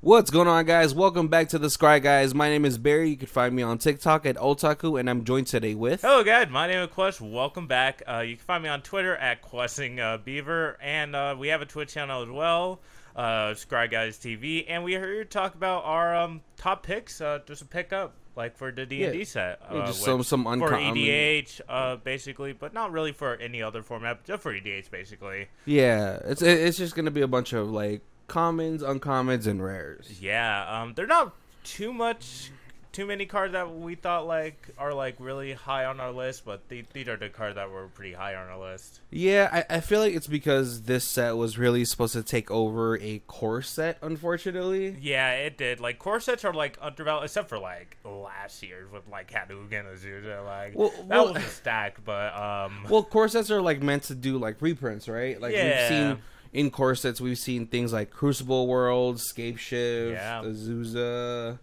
What's going on, guys? Welcome back to the Scry Guys. My name is Barry. You can find me on TikTok at Otaku, and I'm joined today with... Hello, guys. My name is Quest. Welcome back. You can find me on Twitter at QuestingBeaver, and we have a Twitch channel as well, Scryguystv, and we're here to talk about our top picks just to pick up, like for the D&D set. just some uncommon... For EDH, basically, but not really for any other format, just for EDH, basically. Yeah, it's just going to be a bunch of, like, commons, uncommons, and rares. Yeah, they're not too many cards that we thought are really high on our list, but these are the cards that were pretty high on our list. Yeah, I feel like it's because this set was really supposed to take over a core set, unfortunately. Yeah, it did. Like, core sets are underdeveloped, except for last year's with Hadouken and Azusa. That wasn't stacked, but well, core sets are meant to do reprints, right? We've seen in core sets, we've seen things like Crucible World, Scapeshift, Azusa.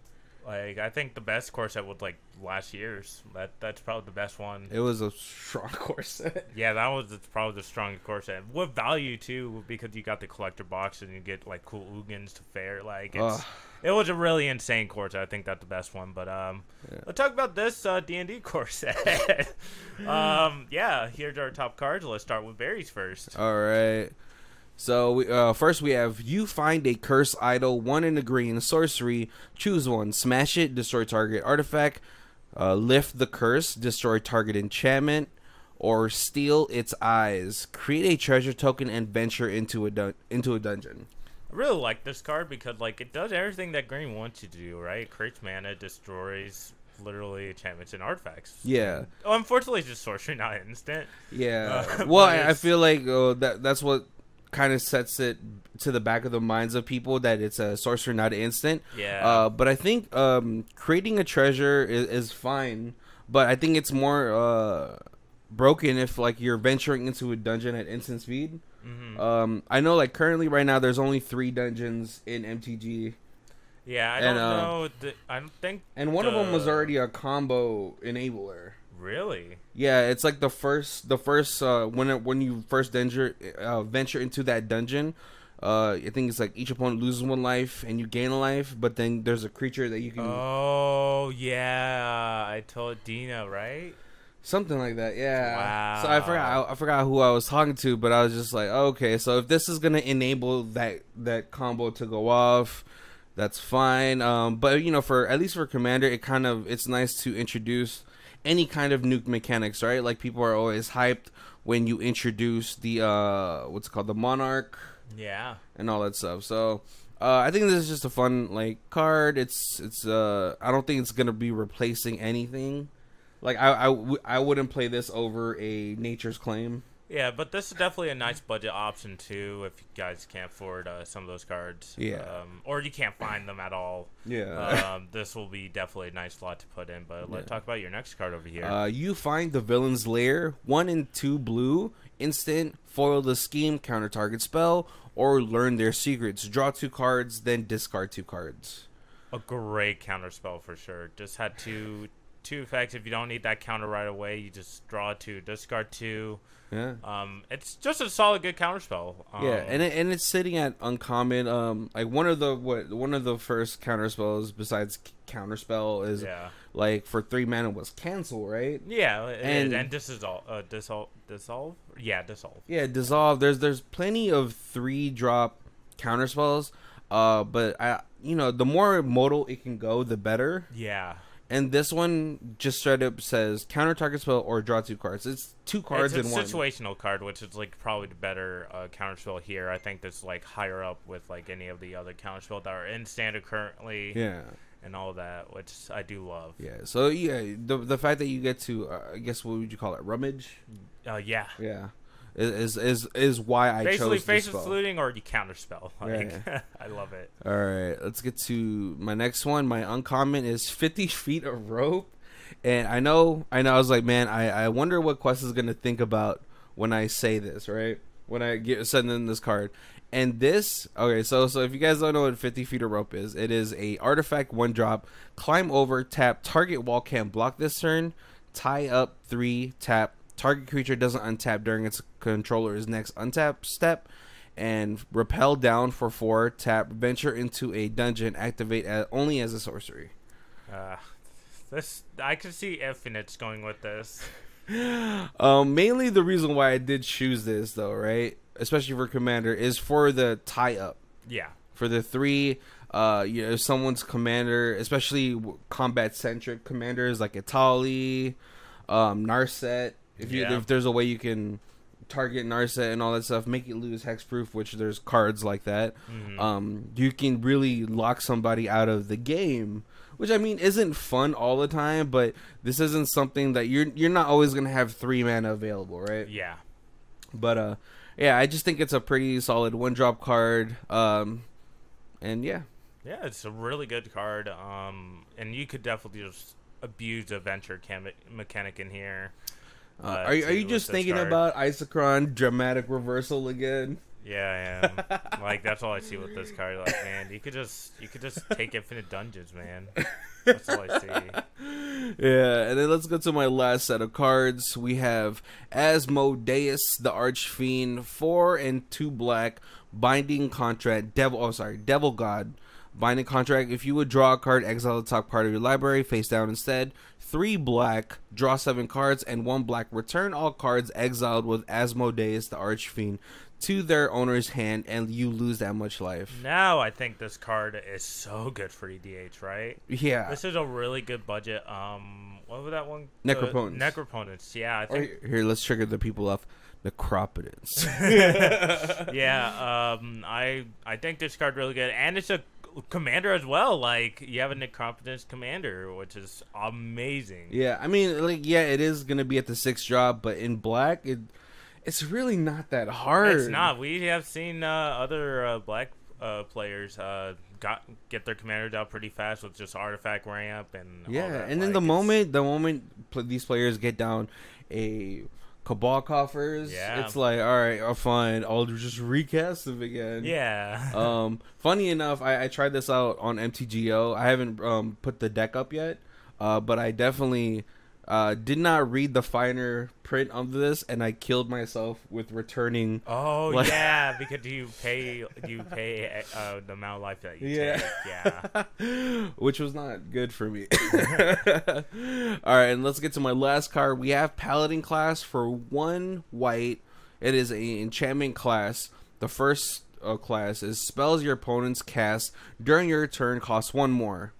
I think the best core set was last year's. That's probably the best one. It was a strong core set. Yeah, that was probably the strongest core set. With value too, because you got the collector box and you get cool Ugins to fare. It was a really insane core set. I think that's the best one. But let's talk about this D&D core set. Yeah, here's our top cards. Let's start with Barry's first. All right. So first we have you find a cursed idol, 1 in the green, sorcery, choose one, smash it, destroy target artifact, lift the curse, destroy target enchantment, or steal its eyes. Create a treasure token and venture into a dungeon. I really like this card because it does everything that green wants you to do, right? It creates mana, destroys literally enchantments and artifacts. Yeah. Unfortunately, it's just sorcery, not instant. Yeah. Well, I feel like that's what kind of sets it to the back of the minds of people that it's a sorcerer, not instant. Yeah. But I think creating a treasure is fine, but I think it's more broken if you're venturing into a dungeon at instant speed. Mm-hmm. I know currently right now there's only 3 dungeons in MTG. Yeah, I don't know. I don't think. And one of them was already a combo enabler. Really? Yeah, it's the first when you first venture into that dungeon, I think it's each opponent loses 1 life and you gain a life, but then there's a creature that you can. Oh yeah, I told Dina, right? Something like that, yeah. Wow. So I forgot who I was talking to, but I was just okay, so if this is gonna enable that combo to go off, that's fine. But for at least for Commander, it's nice to introduce any kind of nuke mechanics, right? People are always hyped when you introduce the what's it called, the Monarch, yeah, and all that stuff. So I think this is just a fun card. It's I don't think it's gonna be replacing anything. I wouldn't play this over a Nature's Claim. Yeah, but this is definitely a nice budget option too if you guys can't afford some of those cards. Yeah. Or you can't find them at all. Yeah. This will be definitely a nice slot to put in. But let's talk about your next card over here. You find the villain's lair, 1 and 2 blue, instant, foil the scheme, counter target spell, or learn their secrets. Draw 2 cards, then discard 2 cards. A great counter spell for sure. Just had two effects. If you don't need that counter right away, you just draw 2, discard 2. Yeah. It's just a solid good counterspell. Yeah, and it's sitting at uncommon. One of the first counterspells besides counterspell is for 3 mana was cancel, right? Yeah, and dissolve. Yeah, dissolve. Yeah, dissolve. There's plenty of 3-drop counterspells. But the more modal it can go, the better. Yeah. And this one just straight up says counter target spell or draw 2 cards. It's 2 cards in one. It's a situational card, which is probably the better counter spell here. I think that's higher up with any of the other counter spells that are in standard currently. Yeah. And all that, which I do love. Yeah. So yeah, the fact that you get to I guess what would you call it, rummage? Yeah. Yeah. Is why I basically chose this spell. Faceless Looting or you counterspell. Yeah. I love it. All right, let's get to my next one. My uncommon is 50 feet of rope, and I know. I was man, I wonder what Quest is gonna think about when I say this, right? When I send in this card, and this. Okay, so if you guys don't know what 50 feet of rope is, it is a artifact 1-drop. Climb over, tap. Target wall can't block this turn. Tie up 3, tap. Target creature doesn't untap during its controller's next untap step, and repel down for 4. Tap, venture into a dungeon, activate only as a sorcery. I could see Infinites going with this. Mainly the reason why I did choose this, though, right? Especially for Commander, is for the tie-up. Yeah. For the 3, if someone's commander, especially combat-centric commanders like Itali, Narset, if there's a way you can target Narset and all that stuff, make it lose hexproof, which there's cards like that. You can really lock somebody out of the game, which I mean isn't fun all the time, but this isn't something that you're not always gonna have 3 mana available, right? Yeah. But yeah, I just think it's a pretty solid 1-drop card. And yeah, it's a really good card. And you could definitely just abuse the venture mechanic in here. Are you just thinking about Isochron dramatic reversal again? Yeah, I am. Like, that's all I see with this card. Like, man, you could just take infinite dungeons, man. That's all I see. Yeah, and then let's go to my last set of cards. We have Asmodeus, the Archfiend, 4 and 2 black, Binding Contract, Devil God. Binding Contract, if you would draw a card, exile the top card of your library, face down instead. 3 black, draw 7 cards, and 1 black, return all cards exiled with Asmodeus, the Archfiend, to their owner's hand, and you lose that much life. Now I think this card is so good for EDH, right? Yeah. This is a really good budget. What was that one? Necropotence. Necropotence, yeah. I think... Here, let's trigger the people off. Necropotence. Yeah, I think this card really good, and it's a commander as well. Like, you have a Necropotence commander, which is amazing. Yeah, I mean, like, yeah, it is gonna be at the 6th drop, but in black, it's really not that hard. It's not. We have seen other black players get their commanders out pretty fast with just artifact ramp and yeah, all that. and then the moment these players get down a Cabal coffers, it's like, all right, fine, I'll just recast them again. Yeah. Funny enough, I tried this out on MTGO. I haven't put the deck up yet, but I definitely did not read the finer print of this, and I killed myself with returning. Oh, like, yeah, because you pay the amount of life that you take. Yeah. Which was not good for me. All right, and let's get to my last card. We have Paladin class for 1 white. It is an enchantment class. The first class is spells your opponents cast during your turn cost 1 more.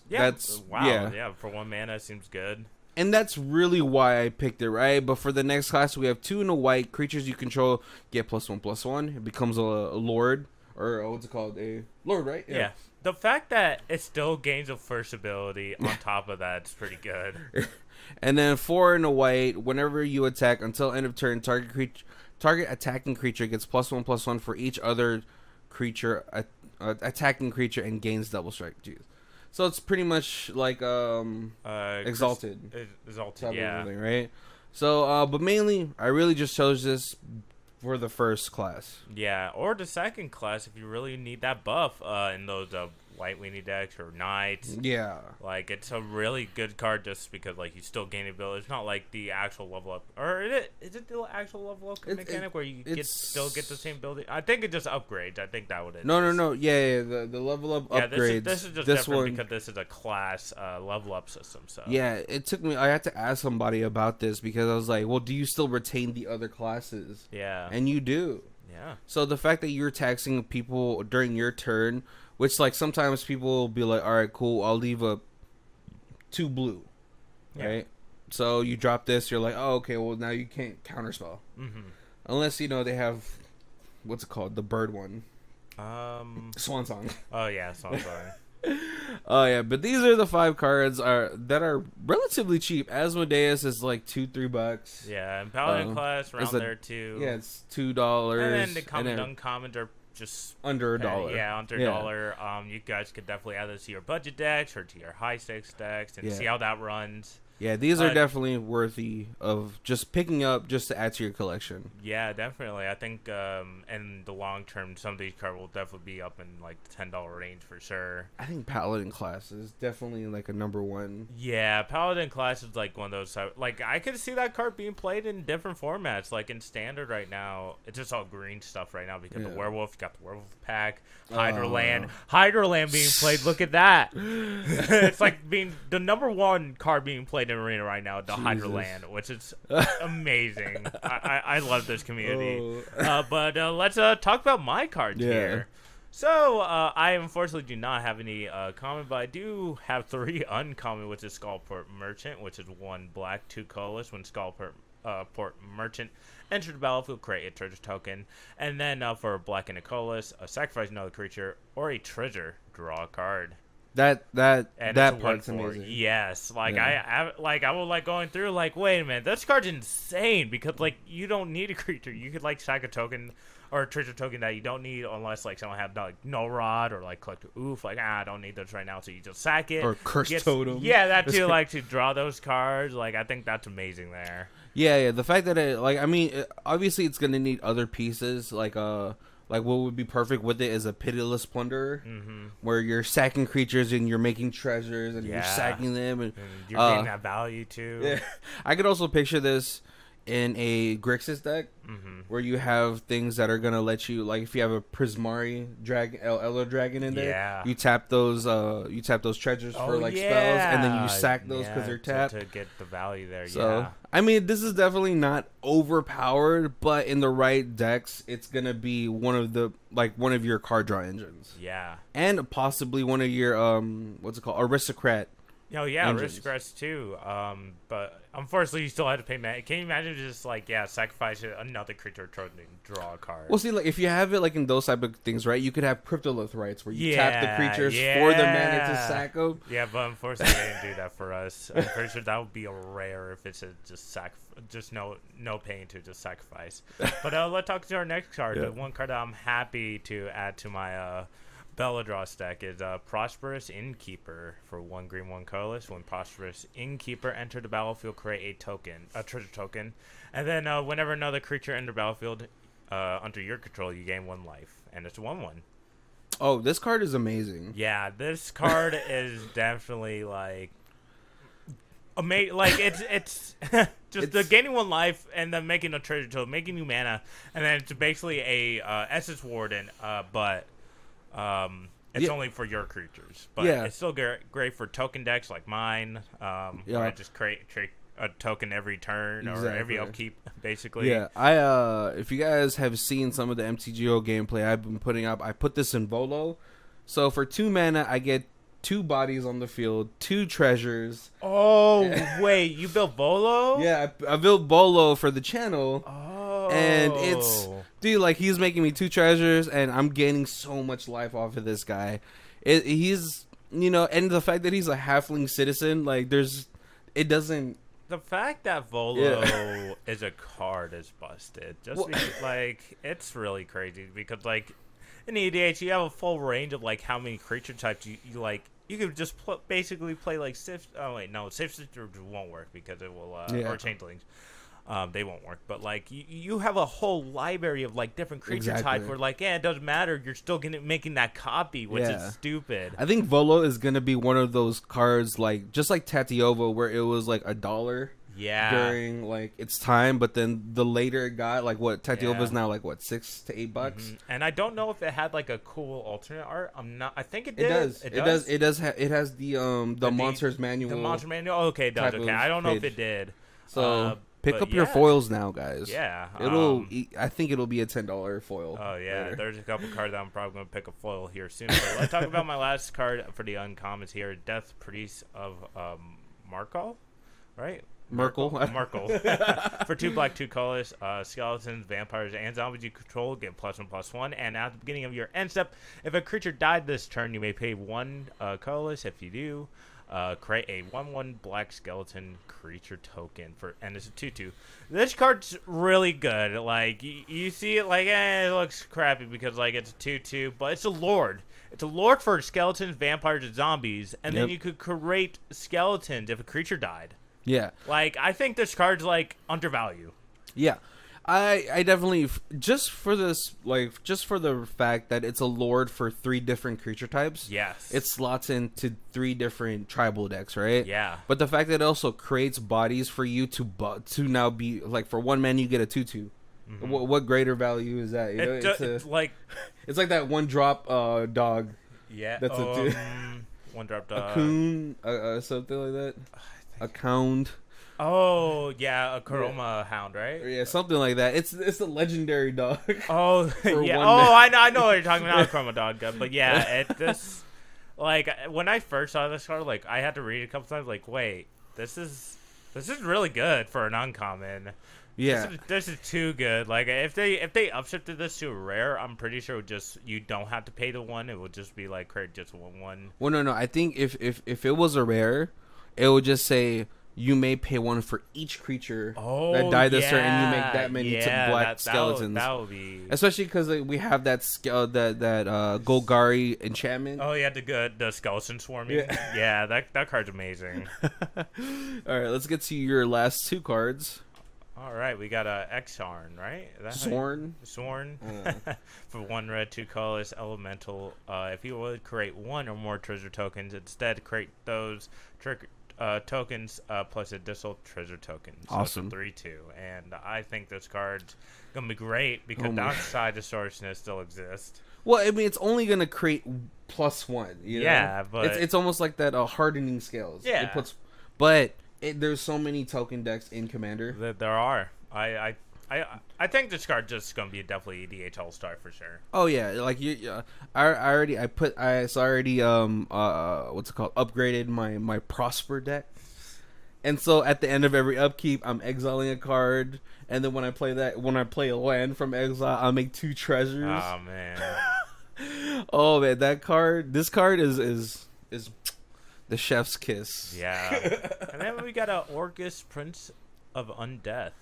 Yeah, for 1 mana seems good. And that's really why I picked it, right? But for the next class, we have 2 and a white. Creatures you control get +1/+1. It becomes a lord, or what's it called? A lord, right? Yeah. The fact that it still gains a first ability on top of that is pretty good. And then 4 and a white. Whenever you attack until end of turn, target attacking creature gets +1/+1 for each other creature attacking creature and gains double strike. Jeez. So it's pretty much like Exalted. Exalted, yeah. Everything, right? So, but mainly, I really just chose this for the first class. Yeah, or the second class if you really need that buff in those white weenie decks or knights. Yeah. Like, it's a really good card just because, like, you still gain ability. It's not like the actual level up. Or is it the actual level up mechanic where you still get the same ability? I think it just upgrades. I think that would. No. Yeah. The level up upgrades. This is just different because this is a class level up system. So yeah, it took me. I had to ask somebody about this because I was like, well, do you still retain the other classes? Yeah. And you do. Yeah. So the fact that you're taxing people during your turn, which, like, sometimes people will be like, all right, cool, I'll leave a 2 blue, right? So you drop this, you're like, oh, okay, well, now you can't counterspell. Unless, you know, they have, what's it called? The bird one. Swan Song. Oh, yeah, Swan Song. Oh, yeah, but these are the 5 cards that are relatively cheap. Asmodeus is like $2-3. Yeah, and Paladin class around there, too. Yeah, it's $2. And then the common uncommons are just under $1. Yeah, under $1. You guys could definitely add this to your budget decks or to your high stakes decks and see how that runs. Yeah, these are definitely worthy of just picking up just to add to your collection. Yeah, definitely. I think in the long term, some of these cards will definitely be up in like the $10 range for sure. I think Paladin class is definitely like a #1. Yeah, Paladin class is like one of those. Like I could see that card being played in different formats. Like in standard right now, it's just all green stuff right now because the werewolf. You got the werewolf pack, Hydraland being played. Look at that. It's like being the #1 card being played in Arena right now, the Hydraland, which is amazing. I love this community. But let's talk about my cards here. So, I unfortunately do not have any common, but I do have 3 uncommon, which is Skullport Merchant, which is 1 black, 2 colorless. When Skullport Port Merchant enter the battlefield, create a treasure token. And then for a black and a colorless, sacrifice another creature or a treasure, draw a card. That part's amazing. Yes, like I was like going through like, wait a minute, this card's insane because like you don't need a creature. You could like sack a token or a treasure token that you don't need unless like someone have like no rod or like collect oof. Like I don't need this right now, so you just sack it or curse totem. Yeah, that too. Like to draw those cards. Like I think that's amazing there. Yeah. The fact that it like I mean, obviously it's gonna need other pieces like what would be perfect with it is a pitiless plunderer, where you're sacking creatures and you're making treasures and you're sacking them and you're getting that value too. Yeah. I could also picture this in a Grixis deck, where you have things that are gonna let you, like if you have a Prismari dragon, Elo dragon in there, you tap those treasures for like spells, and then you sack those because they're tapped to get the value there. So I mean, this is definitely not overpowered, but in the right decks, it's gonna be one of your card draw engines. Yeah, and possibly one of your what's it called, aristocrat. Oh yeah, aristocrats too. But unfortunately, you still had to pay mana. Can you imagine just like sacrifice another creature to draw a card? Well, see, like if you have it like in those type of things, right? You could have Cryptolith rights where you tap the creatures for the mana to sack them. Yeah, but unfortunately, they didn't do that for us. I'm pretty sure that would be a rare if it's just no pain to just sacrifice. But let's talk to our next card. The one card that I'm happy to add to my Belladraw deck is Prosperous Innkeeper for 1 green, 1 colorless. When Prosperous Innkeeper enter the battlefield, create a treasure token, and then whenever another creature enter the battlefield under your control, you gain 1 life, and it's a 1/1. Oh, this card is amazing. Yeah, this card is definitely like amazing. Like it's just the gaining 1 life and then making a treasure token, making you mana, and then it's basically a Essence Warden, but it's only for your creatures, but it's still great for token decks like mine. Where I just create a token every turn or every upkeep, basically. Yeah, if you guys have seen some of the MTGO gameplay I've been putting up, I put this in Volo. So for 2 mana, I get 2 bodies on the field, 2 treasures. Oh, wait, you built Volo? Yeah, I built Volo for the channel. Oh. And it's... Dude, like, he's making me 2 treasures, and I'm gaining so much life off of this guy. He's, and the fact that he's a halfling citizen, like, it doesn't... The fact that Volo is a card is busted. Because, like, it's really crazy. Because, like, in EDH, you have a full range of, like, how many creature types you like. You could just basically play, like, Sift... Oh, wait, no, Sift won't work because it will... Or Changelings. They won't work, but like you have a whole library of like different creature types where like it doesn't matter, you're still making that copy, which is stupid. I think Volo is gonna be one of those cards like just like Tatiova where it was like $1 during like its time, but then the later it got like what Tatiova is now like what $6 to $8. And I don't know if it had like a cool alternate art. I think it did. It has the monsters manual. The monster manual. Oh, okay, it does. Okay, I don't know if it did. So. Pick up your foils now, guys. Yeah. I think it'll be a $10 foil. Oh, yeah. Later. There's a couple cards that I'm probably going to pick a foil here soon. But let's talk about my last card for the uncommons here. Death Priest of Markov, right? Merkel. For 2 black, 2 colorless, skeletons, vampires, and zombies you control get +1/+1. And at the beginning of your end step, if a creature died this turn, you may pay 1 colorless. If you do, create a 1/1 black skeleton creature token and it's a 2/2. This card's really good. Like you see it, like it looks crappy because like it's a 2/2, but it's a lord. It's a lord for skeletons, vampires, and zombies, and then you could create skeletons if a creature died. Yeah. Like, I think this card's, like, undervalued. Yeah. I definitely, just for the fact that it's a lord for 3 different creature types. Yes. It slots into 3 different tribal decks, right? Yeah. But the fact that it also creates bodies for you to now be, like, for 1 man you get a 2/2. Mm-hmm. What greater value is that? You know, it's like it's like that 1-drop dog. Yeah. That's a 1-drop dog. A coon, something like that. A cound. Oh yeah, a Kuroma hound, right? Yeah, something like that. It's a legendary dog. Oh yeah. Oh, I know what you're talking about. Kuroma dog, but yeah, this like when I first saw this card, like I had to read it a couple times. Like, wait, this is really good for an uncommon. Yeah, this is too good. Like if they upshifted this to a rare, I'm pretty sure you don't have to pay the 1. It would just be like create just 1/1. Well, no. I think if it was a rare, it would just say, you may pay 1 for each creature that died this turn, and you make that many black skeletons. That would be, especially because we have that Golgari enchantment. Oh yeah, the skeleton swarming. Yeah, that card's amazing. All right, let's get to your last 2 cards. All right, we got a Exarn, right? Zorn. For 1 red, 2 colors, elemental. If you would create 1 or more treasure tokens, instead create those tokens plus additional treasure tokens. Awesome. So 3/2, and I think this card's gonna be great because downside distortionist still exists. Well, I mean, it's only gonna create +1. You know? Yeah, but it's almost like that hardening scales. Yeah, it puts, but there's so many token decks in Commander. There are. I think this card just gonna be definitely a DH All-Star for sure. Oh yeah, like I already what's it called? Upgraded my Prosper deck, and so at the end of every upkeep, I'm exiling a card, and then when I play a land from exile, I'll make 2 treasures. Oh man. Oh man, this card is the chef's kiss. Yeah. And then we got a Orcus Prince of Undeath.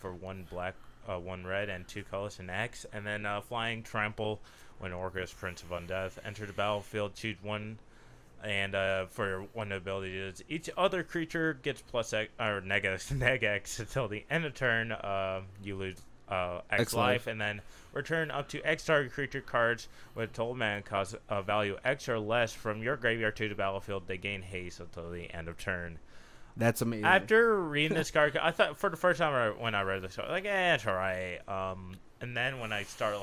For 1 black, 1 red, and 2 colors and X, and then flying trample. When Orcus Prince of Undeath enter the battlefield, choose 1, and for 1 ability is each other creature gets +X or neg X until the end of turn. You lose X life, and then return up to X target creature cards with total mana cost value X or less from your graveyard to the battlefield. They gain haste until the end of turn. That's amazing. After reading this card, I thought for the first time when I read this card, like, it's alright. And then when I started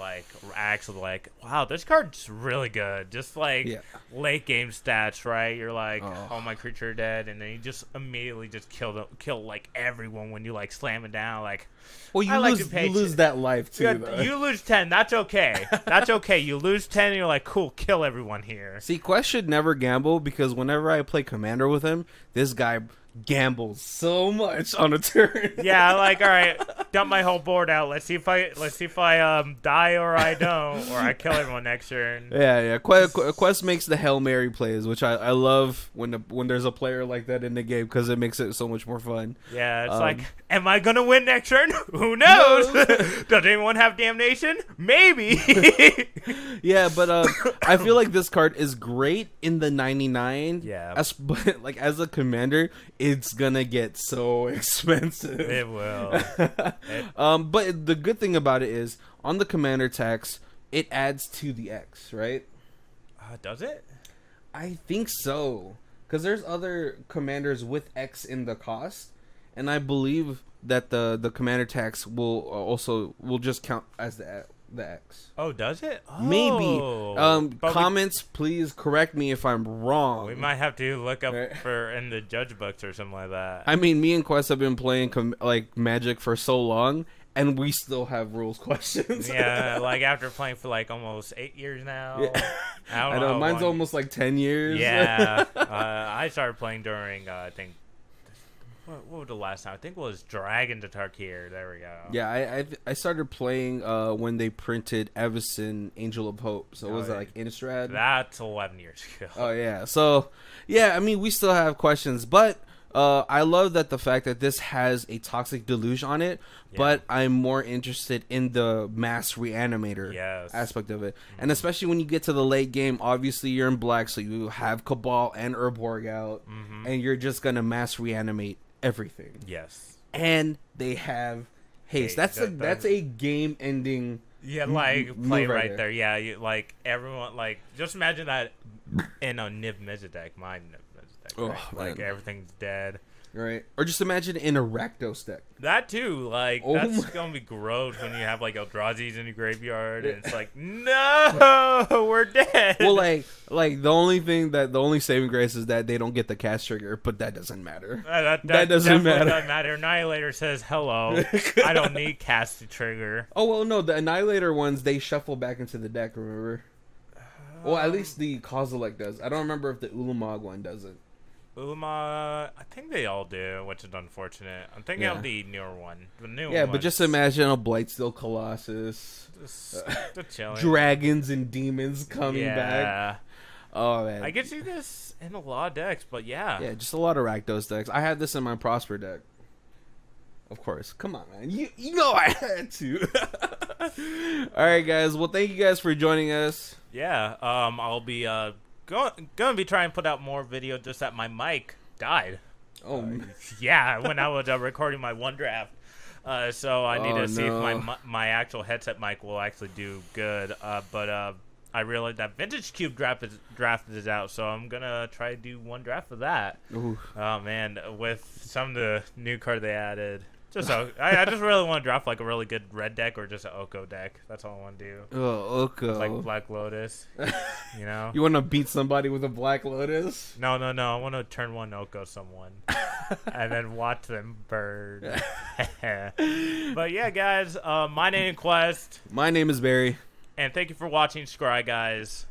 actually wow, this card's really good. Just late game stats, right? You're like, oh, my creature dead, and then you just immediately just kill everyone when you slam it down. Well, you lose that life too. You lose 10. That's okay. That's okay. You lose 10, and you're like, cool, kill everyone here. See, Quest should never gamble, because whenever I play Commander with him, this guy gambles so much on a turn. Yeah, all right, dump my whole board out. Let's see if I die or I don't, or I kill everyone next turn. Yeah. Quest makes the Hail Mary plays, which I love when there's a player like that in the game, because it makes it so much more fun. Yeah, it's am I gonna win next turn? Who knows? Does anyone have damnation? Maybe. Yeah, but I feel like this card is great in the 99. Yeah. But as a commander, it's gonna get so expensive. It will. But the good thing about it is, on the commander tax, it adds to the X, right? Does it? I think so, because there's other commanders with X in the cost, and I believe that the commander tax will just count as the X. Oh, does it? Oh. Maybe. Comments, please correct me if I'm wrong. We might have to look up in the judge books or something like that. I mean, me and Quest have been playing Magic for so long, and we still have rules questions. Yeah, after playing for almost 8 years now. Yeah. I don't know. Mine's almost 10 years. Yeah. I started playing during I think. What was the last time? I think it was Dragon to Tarkir. There we go. Yeah, I started playing when they printed Evison Angel of Hope. So was it Innistrad? That's 11 years ago. Oh yeah. So yeah, I mean, we still have questions, but I love that the fact that this has a Toxic Deluge on it. Yeah. But I'm more interested in the Mass Reanimator aspect of it, and especially when you get to the late game. Obviously, you're in black, so you have Cabal and Urborg out, and you're just gonna Mass Reanimate everything. Yes. And they have haste. That's a game ending. Yeah, like play right there. Yeah, like everyone, like just imagine that in a Niv Mizzet deck, my Niv Mizzet deck. Right? Oh, like everything's dead. Right. Or just imagine in a Rakdos deck. That too, like that's gonna be gross when you have like Eldrazi's in your graveyard and it's like, no, we're dead. Well, like the only saving grace is that they don't get the cast trigger, but that doesn't matter. That doesn't matter. Doesn't matter. Annihilator says hello. I don't need cast trigger. Oh well, no, the Annihilator ones they shuffle back into the deck. Remember? Well, at least the Kozilek does. I don't remember if the Ulamog one does it. I think they all do, which is unfortunate. I'm thinking of the newer one. The new Yeah, one. but just imagine a Blightsteel Colossus. Chilling. Dragons and demons coming back. Oh, man. I could see this in a lot of decks, but yeah. Yeah, just a lot of Rakdos decks. I had this in my Prosper deck. Of course. Come on, man. You know I had to. Alright, guys. Well, thank you guys for joining us. Yeah, I'll be gonna be trying to put out more video, just that my mic died. Oh, yeah, when I was recording my one draft. So I need to see if my actual headset mic will actually do good. But I realized that Vintage Cube draft is out, so I'm gonna try to do one draft of that. Ooh. Oh man, with some of the new card they added. I just really want to draft like a really good red deck or just an Oko deck. That's all I want to do. Oh, Oko. Like Black Lotus. You know? You want to beat somebody with a Black Lotus? No. I want to turn one Oko someone. And then watch them burn. But yeah, guys, my name is Quest. My name is Barry. And thank you for watching Scry Guys.